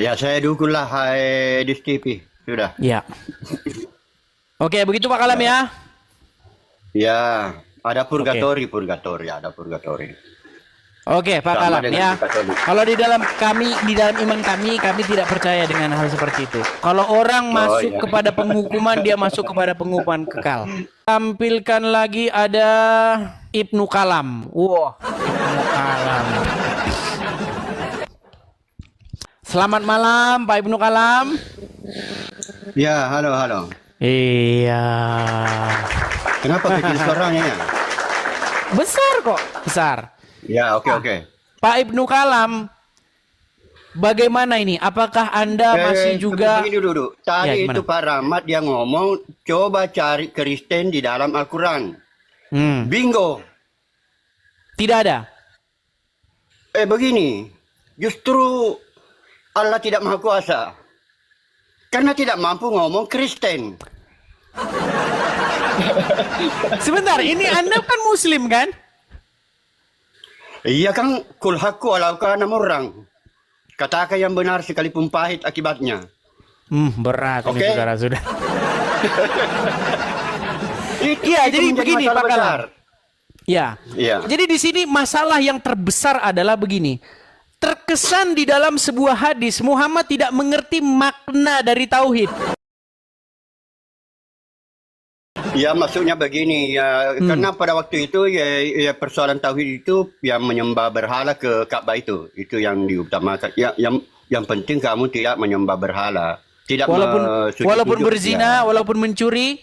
Ya, saya dukunglah di TV. Sudah. Ya. Oke, begitu Pak Kalam ya. Ya, ada Oke. purgatori, ada purgatori. Oke, Pak Sama Kalam dengan ya. di Katolik. Kalau di dalam iman kami tidak percaya dengan hal seperti itu. Kalau orang Oh masuk ya. kepada penghukuman, dia masuk kepada penghukuman kekal. Tampilkan lagi ada Ibnu Kalam. Wah, Ibnu Kalam. Selamat malam, Pak Ibnu Kalam. Ya, halo, halo. Iya. Kenapa kecil suaranya ya? Besar kok, besar. Ya, oke. Pak Ibnu Kalam, bagaimana ini? Apakah Anda masih juga... Begini dulu. Ya, Tadi gimana? itu Pak Rahmat dia ngomong, coba cari Kristen di dalam Al-Quran. Bingo. Tidak ada. Begini. Justru Allah tidak maha kuasa. Karena tidak mampu ngomong Kristen. Sebentar, ini Anda kan Muslim kan? Iya kan, kul hakku ala kana murrang. Katakan yang benar sekalipun pahit akibatnya. Berat ini Oke. saudara-saudara. Iya, jadi begini, Pak Kalam. Ya. Iya. Jadi di sini masalah yang terbesar adalah begini. Terkesan di dalam sebuah hadis Muhammad tidak mengerti makna dari tauhid. Ya, maksudnya begini, ya, karena pada waktu itu ya persoalan tauhid itu yang menyembah berhala ke Ka'bah itu yang diutamakan. Ya, yang penting kamu tidak menyembah berhala, tidak Walaupun sujud-sujud, berzina, ya. walaupun mencuri.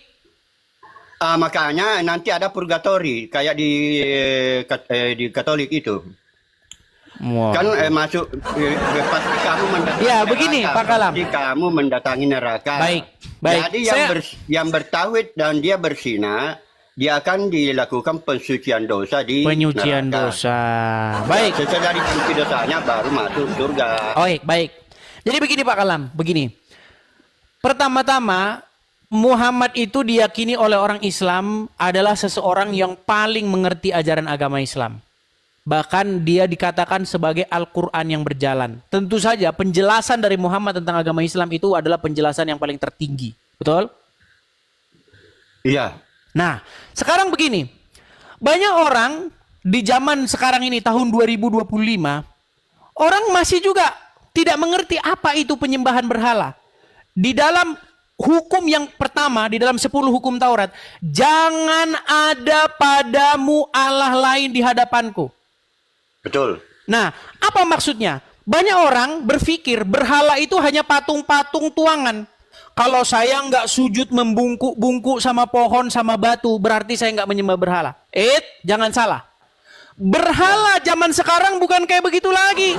Makanya nanti ada purgatori kayak di Katolik itu. Wow. Kan masuk pasti kamu mendatangi Ya, neraka. begini, Pak Kalam. Pasti kamu mendatangi neraka. Baik. Jadi yang bertauhid dan dia berzina, dia akan dilakukan pensucian dosa di Penyucian neraka. dosa. Baik. Setelah dicuci dosanya baru masuk surga. Baik. Jadi begini Pak Kalam, begini. Pertama-tama, Muhammad itu diyakini oleh orang Islam adalah seseorang yang paling mengerti ajaran agama Islam. Bahkan dia dikatakan sebagai Al-Quran yang berjalan. Tentu saja penjelasan dari Muhammad tentang agama Islam itu adalah penjelasan yang paling tertinggi. Betul? Iya. Nah, sekarang begini. Banyak orang di zaman sekarang ini tahun 2025, orang masih juga tidak mengerti apa itu penyembahan berhala. Di dalam hukum yang pertama, di dalam 10 hukum Taurat, jangan ada padamu Allah lain di hadapanku. Betul. Nah, apa maksudnya? Banyak orang berpikir berhala itu hanya patung-patung tuangan. Kalau saya nggak sujud membungkuk-bungkuk sama pohon sama batu, berarti saya nggak menyembah berhala. Jangan salah. Berhala zaman sekarang bukan kayak begitu lagi.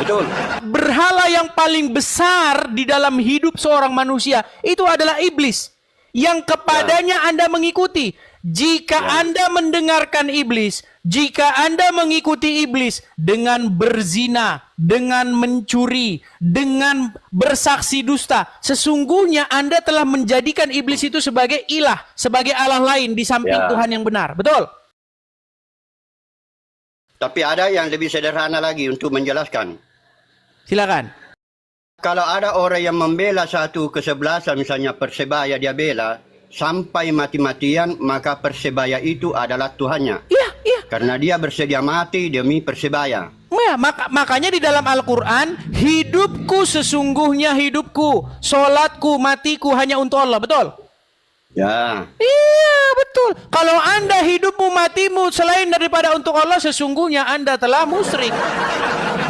Betul. Berhala yang paling besar di dalam hidup seorang manusia itu adalah iblis. Yang kepadanya Anda mengikuti. Jika Anda mendengarkan iblis, jika Anda mengikuti iblis dengan berzina, dengan mencuri, dengan bersaksi dusta, sesungguhnya Anda telah menjadikan iblis itu sebagai ilah, sebagai Allah lain di samping Tuhan yang benar. Betul? Tapi ada yang lebih sederhana lagi untuk menjelaskan. Silakan. Kalau ada orang yang membela satu kesebelasan, misalnya Persebaya dia bela, sampai mati-matian, maka Persebaya itu adalah Tuhannya. Iya. Karena dia bersedia mati demi Persebaya. Ya, makanya di dalam Al-Quran, hidupku sesungguhnya hidupku, solatku, matiku hanya untuk Allah. Betul? Ya. Iya, betul. Kalau Anda hidupmu, matimu selain daripada untuk Allah, sesungguhnya Anda telah musyrik.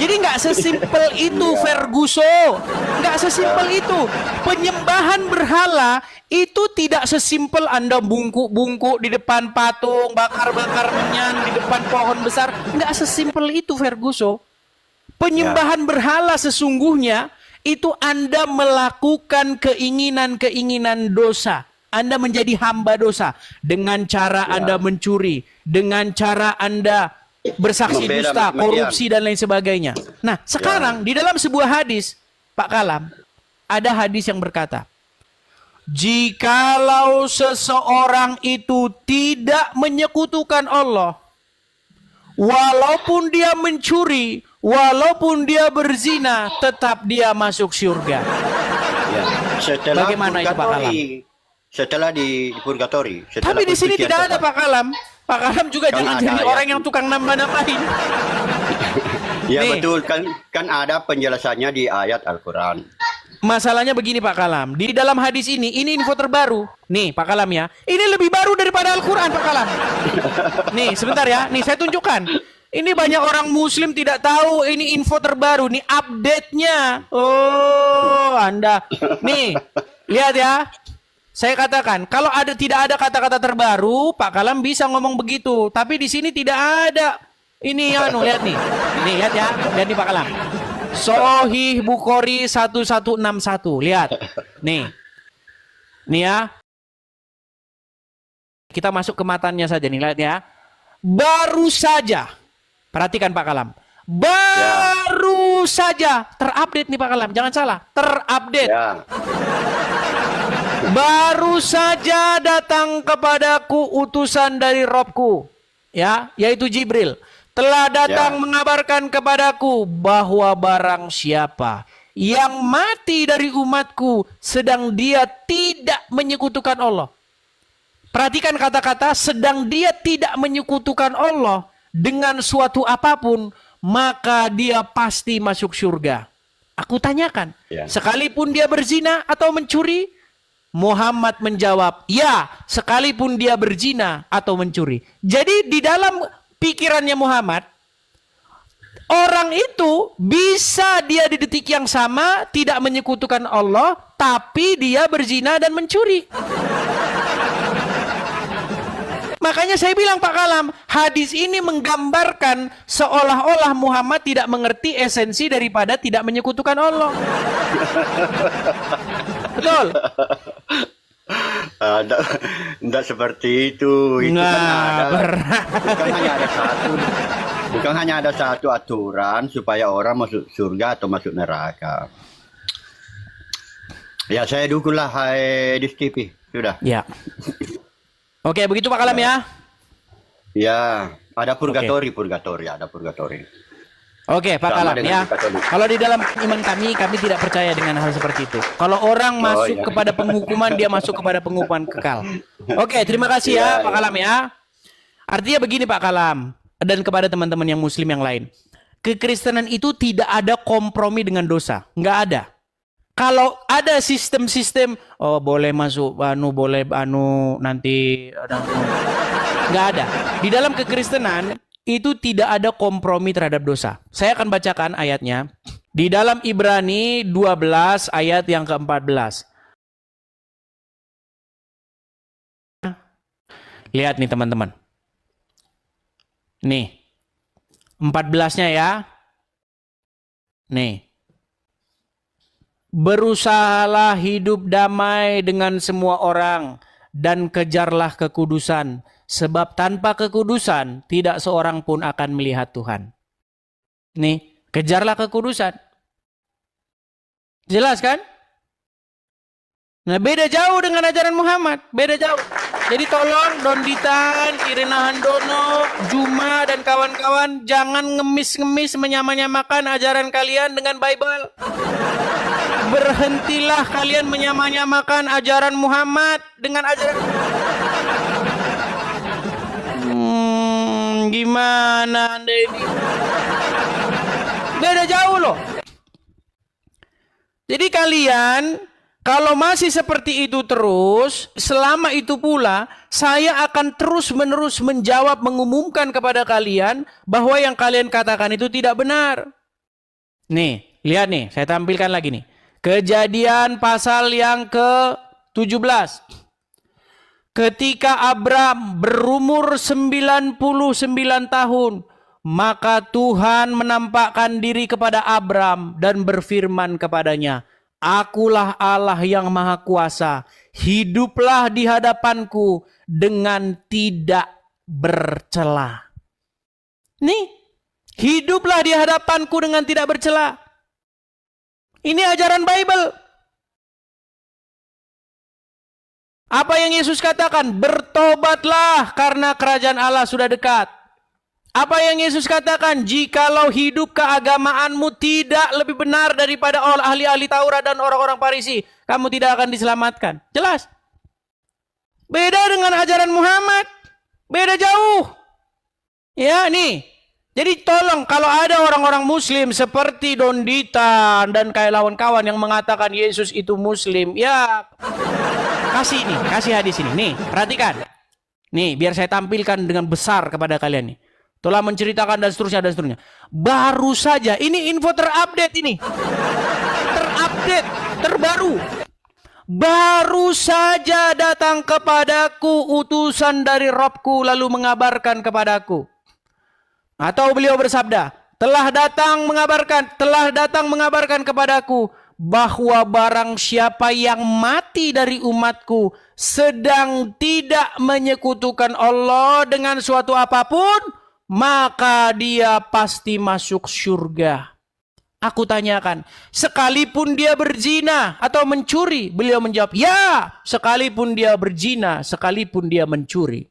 Jadi nggak sesimpel itu, Ferguson. Nggak sesimpel itu. Penyembahan berhala itu tidak sesimpel Anda bungkuk-bungkuk di depan patung, bakar-bakar menyan di depan pohon besar. Nggak sesimpel itu, Ferguson. Penyembahan berhala sesungguhnya itu Anda melakukan keinginan-keinginan dosa. Anda menjadi hamba dosa dengan cara Anda mencuri, dengan cara Anda bersaksi dusta, korupsi dan lain sebagainya. Nah, sekarang di dalam sebuah hadis, Pak Kalam, ada hadis yang berkata, jikalau seseorang itu tidak menyekutukan Allah, walaupun dia mencuri, walaupun dia berzina, tetap dia masuk surga. Ya. Setelah Bagaimana itu, Pak Kalam? Setelah di purgatori. Tapi di sini tidak ada, Pak Kalam. Pak Kalam juga Kan jangan ada jadi ayat. orang yang tukang nambah-nambahin. Ya Nih. betul, kan ada penjelasannya di ayat Al-Quran. Masalahnya begini, Pak Kalam. Di dalam hadis ini info terbaru. Nih, Pak Kalam ya. Ini lebih baru daripada Al-Quran, Pak Kalam. Nih, sebentar ya. Nih, saya tunjukkan. Ini banyak orang Muslim tidak tahu ini info terbaru. Nih, update-nya. Oh, Anda. Nih, lihat ya. Saya katakan, kalau tidak ada kata-kata terbaru, Pak Kalam bisa ngomong begitu. Tapi di sini tidak ada. Ini ya, lihat nih. Nih, lihat ya. Lihat nih, Pak Kalam. Sahih Bukhari 1161. Lihat. Nih. Nih ya. Kita masuk ke matanya saja nih, lihat ya. Baru saja. Perhatikan Pak Kalam. Baru saja terupdate nih Pak Kalam. Jangan salah. Terupdate. Ya. Baru saja datang kepadaku utusan dari Robku, ya, yaitu Jibril. Telah datang mengabarkan kepadaku bahwa barang siapa yang mati dari umatku sedang dia tidak menyekutukan Allah. Perhatikan kata-kata sedang dia tidak menyekutukan Allah dengan suatu apapun, maka dia pasti masuk surga. Aku tanyakan, sekalipun dia berzina atau mencuri? Muhammad menjawab, ya, sekalipun dia berzina atau mencuri. Jadi di dalam pikirannya Muhammad, orang itu bisa dia di detik yang sama tidak menyekutukan Allah, tapi dia berzina dan mencuri. Makanya saya bilang Pak Kalam, hadis ini menggambarkan seolah-olah Muhammad tidak mengerti esensi daripada tidak menyekutukan Allah. Betul? Tidak seperti itu. Itu kan ada. Bukan hanya ada satu aturan supaya orang masuk surga atau masuk neraka. Ya saya dukunglah di TV. Sudah. Ya. Oke, begitu Pak Kalam ya. Ya, ada purgatori, ada purgatori. Oke, Pak Kalam ya. Kalau di dalam iman kami tidak percaya dengan hal seperti itu. Kalau orang masuk kepada penghukuman, dia masuk kepada penghukuman kekal. Oke, terima kasih ya Pak Kalam ya. Artinya begini Pak Kalam, dan kepada teman-teman yang Muslim yang lain. Kekristenan itu tidak ada kompromi dengan dosa. Nggak ada. Kalau ada sistem-sistem, oh boleh masuk, boleh nanti, nggak ada. Di dalam kekristenan itu tidak ada kompromi terhadap dosa. Saya akan bacakan ayatnya di dalam Ibrani 12 ayat yang ke-14. Lihat nih teman-teman. Nih. 14-nya ya. Nih. Berusahalah hidup damai dengan semua orang dan kejarlah kekudusan, sebab tanpa kekudusan tidak seorang pun akan melihat Tuhan. Nih, kejarlah kekudusan. Jelas kan? Nah, beda jauh dengan ajaran Muhammad, beda jauh. Jadi tolong Donditan, Irina Handono, Juma dan kawan-kawan jangan ngemis-ngemis menyamanyamakan ajaran kalian dengan Bible. Berhentilah kalian menyamanyamakan ajaran Muhammad dengan ajaran gimana Anda ini? Beda jauh loh. Jadi kalian kalau masih seperti itu terus, selama itu pula saya akan terus-menerus menjawab, mengumumkan kepada kalian bahwa yang kalian katakan itu tidak benar. Nih, lihat nih, saya tampilkan lagi nih. Kejadian pasal yang ke-17. Ketika Abram berumur 99 tahun, maka Tuhan menampakkan diri kepada Abram dan berfirman kepadanya, Akulah Allah yang Maha Kuasa, hiduplah di hadapanku dengan tidak bercela. Nih, hiduplah di hadapanku dengan tidak bercela. Ini ajaran Bible. Apa yang Yesus katakan? Bertobatlah karena kerajaan Allah sudah dekat. Apa yang Yesus katakan? Jikalau hidup keagamaanmu tidak lebih benar daripada ahli-ahli Taurat dan orang-orang Farisi, kamu tidak akan diselamatkan. Jelas. Beda dengan ajaran Muhammad. Beda jauh. Ya, nih. Jadi tolong kalau ada orang-orang muslim seperti Don Dita dan kawan-kawan yang mengatakan Yesus itu muslim, ya kasih hadis ini. Nih, perhatikan. Nih, biar saya tampilkan dengan besar kepada kalian nih. Telah menceritakan dan seterusnya. Baru saja, ini info terupdate ini. Terupdate, terbaru. Baru saja datang kepadaku utusan dari Robku lalu mengabarkan kepadaku. Atau beliau bersabda, telah datang mengabarkan kepadaku bahwa barang siapa yang mati dari umatku sedang tidak menyekutukan Allah dengan suatu apapun, maka dia pasti masuk surga. Aku tanyakan, sekalipun dia berzina atau mencuri? Beliau menjawab, ya, sekalipun dia berzina, sekalipun dia mencuri.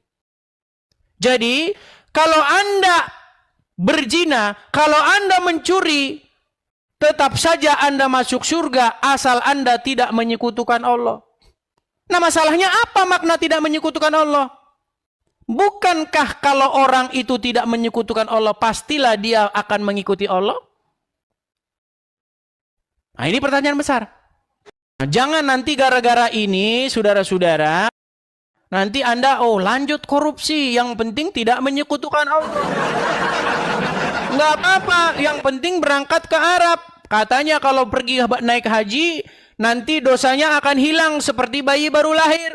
Jadi, kalau Anda berzina, kalau Anda mencuri, tetap saja Anda masuk surga asal Anda tidak menyekutukan Allah. Nah, masalahnya apa makna tidak menyekutukan Allah? Bukankah kalau orang itu tidak menyekutukan Allah, pastilah dia akan mengikuti Allah? Nah, ini pertanyaan besar. Nah, jangan nanti gara-gara ini, saudara-saudara, nanti Anda, lanjut korupsi, yang penting tidak menyekutukan Allah. Nggak apa-apa, yang penting berangkat ke Arab. Katanya kalau pergi naik haji, nanti dosanya akan hilang seperti bayi baru lahir.